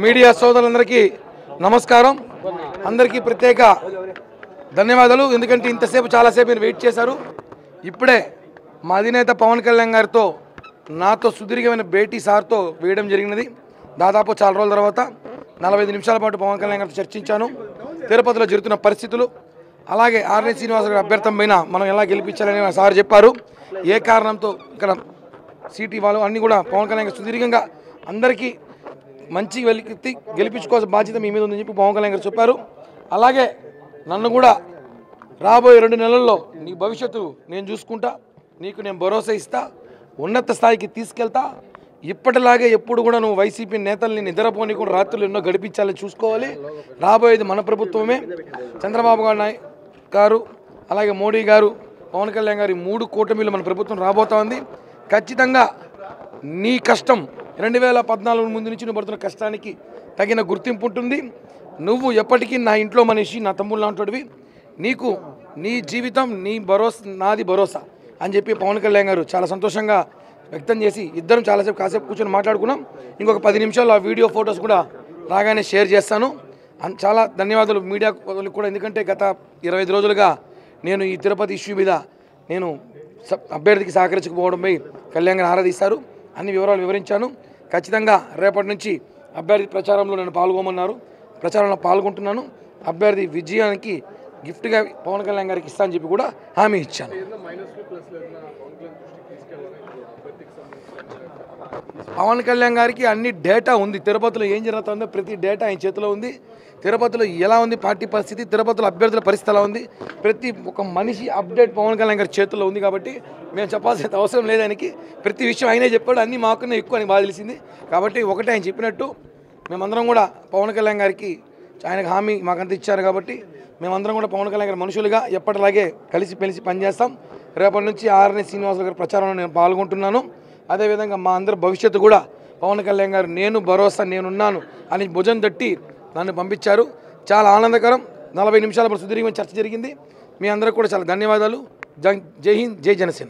Media సోదరులందరికీ నమస్కారం. అందరికీ ప్రత్యేక ధన్యవాదాలు. ఎందుకంటే ఇంతసేపు చాలాసేపు మీరు వెయిట్ చేశారు. ఇప్పుడే మా అధినేత పవన్ కళ్యాణ్ గారితో నాతో సుదీర్ఘమైన భేటీ సార్తో వేయడం జరిగినది. దాదాపు చాలా రోజుల తర్వాత 45 నిమిషాల పాటు పవన్ కళ్యాణ్ గారితో చర్చించాను. తిరుపతిలో జరుగుతున్న పరిస్థితులు, అలాగే ఆర్ఎన్ శ్రీనివాస్ గారి అభ్యర్థం పైన మనం ఎలా గెలిపించాలని సార్ చెప్పారు. ఏ కారణంతో ఇక్కడ సీట్ ఇవ్వాలో అన్నీ కూడా పవన్ కళ్యాణ్ గారు సుదీర్ఘంగా అందరికీ మంచి వెలికి గెలిపించుకోవాల్సిన బాధ్యత మీ మీద ఉందని చెప్పి పవన్ కళ్యాణ్ గారు చెప్పారు. అలాగే నన్ను కూడా రాబోయే 2 నెలల్లో నీ భవిష్యత్తు నేను చూసుకుంటా, నీకు నేను భరోసా ఇస్తా, ఉన్నత స్థాయికి తీసుకెళ్తా. ఇప్పటిలాగే ఎప్పుడు కూడా నువ్వు వైసీపీ నేతల్ని నిద్రపోని కూడా రాత్రులు ఎన్నో గడిపించాలని చూసుకోవాలి. రాబోయేది మన ప్రభుత్వమే. చంద్రబాబు గారు అలాగే మోడీ గారు, పవన్ కళ్యాణ్ గారి 3 కూటమిలు మన ప్రభుత్వం రాబోతా ఉంది. ఖచ్చితంగా నీ కష్టం 2014 ముందు నుంచి నువ్వు పడుతున్న కష్టానికి తగిన గుర్తింపు ఉంటుంది. నువ్వు ఎప్పటికీ నా ఇంట్లో మనిషి, నా తమ్ముళ్ళు లాంటివి. నీకు నీ జీవితం నీ భరోసా, నాది భరోసా అని చెప్పి పవన్ కళ్యాణ్ గారు చాలా సంతోషంగా వ్యక్తం చేసి ఇద్దరం కాసేపు కూర్చొని మాట్లాడుకున్నాం. ఇంకొక 10 నిమిషాల్లో ఆ వీడియో ఫొటోస్ కూడా రాగానే షేర్ చేస్తాను. చాలా ధన్యవాదాలు మీడియా కూడా. ఎందుకంటే గత 25 రోజులుగా నేను ఈ తిరుపతి ఇష్యూ మీద నేను అభ్యర్థికి సహకరించకపోవడంపై కళ్యాణ్ గారు ఆరాధిస్తారు. అన్ని వివరాలు వివరించాను. ఖచ్చితంగా రేపటి నుంచి అభ్యర్థి ప్రచారంలో నేను పాల్గొమన్నారు. ప్రచారంలో పాల్గొంటున్నాను. అభ్యర్థి విజయానికి గిఫ్ట్గా పవన్ కళ్యాణ్ గారికి ఇస్తానని చెప్పి కూడా హామీ ఇచ్చాను. పవన్ కళ్యాణ్ గారికి అన్ని డేటా ఉంది. తిరుపతిలో ఏం జరుగుతుందో ప్రతి డేటా ఆయన చేతిలో ఉంది. తిరుపతిలో ఎలా ఉంది పార్టీ పరిస్థితి, తిరుపతిలో అభ్యర్థుల పరిస్థితి ఎలా ఉంది, ప్రతి ఒక్క మనిషి అప్డేట్ పవన్ కళ్యాణ్ గారి చేతిలో ఉంది. కాబట్టి మేము చెప్పాల్సిన అవసరం లేదు. ఆయనకి ప్రతి విషయం ఆయనే చెప్పాడు. అన్నీ మాకునే ఎక్కువ అని బాగా తెలిసింది. కాబట్టి ఒకటే ఆయన చెప్పినట్టు మేమందరం కూడా పవన్ కళ్యాణ్ గారికి ఆయనకు హామీ మాకంతా ఇచ్చారు. కాబట్టి మేమందరం కూడా పవన్ కళ్యాణ్ గారి మనుషులుగా ఎప్పటిలాగే కలిసి పనిచేస్తాం. రేపటి నుంచి ఆర్ఎన్ శ్రీనివాస్ గారి ప్రచారంలో నేను పాల్గొంటున్నాను. అదేవిధంగా మా అందరి భవిష్యత్తు కూడా పవన్ కళ్యాణ్ గారు నేను భరోసా నేనున్నాను అని భుజం తట్టి నన్ను పంపించారు. చాలా ఆనందకరం. 40 నిమిషాల సుదీర్ఘమైన చర్చ జరిగింది. మీ అందరికీ కూడా చాలా ధన్యవాదాలు. జై హింద్, జై జనసేన.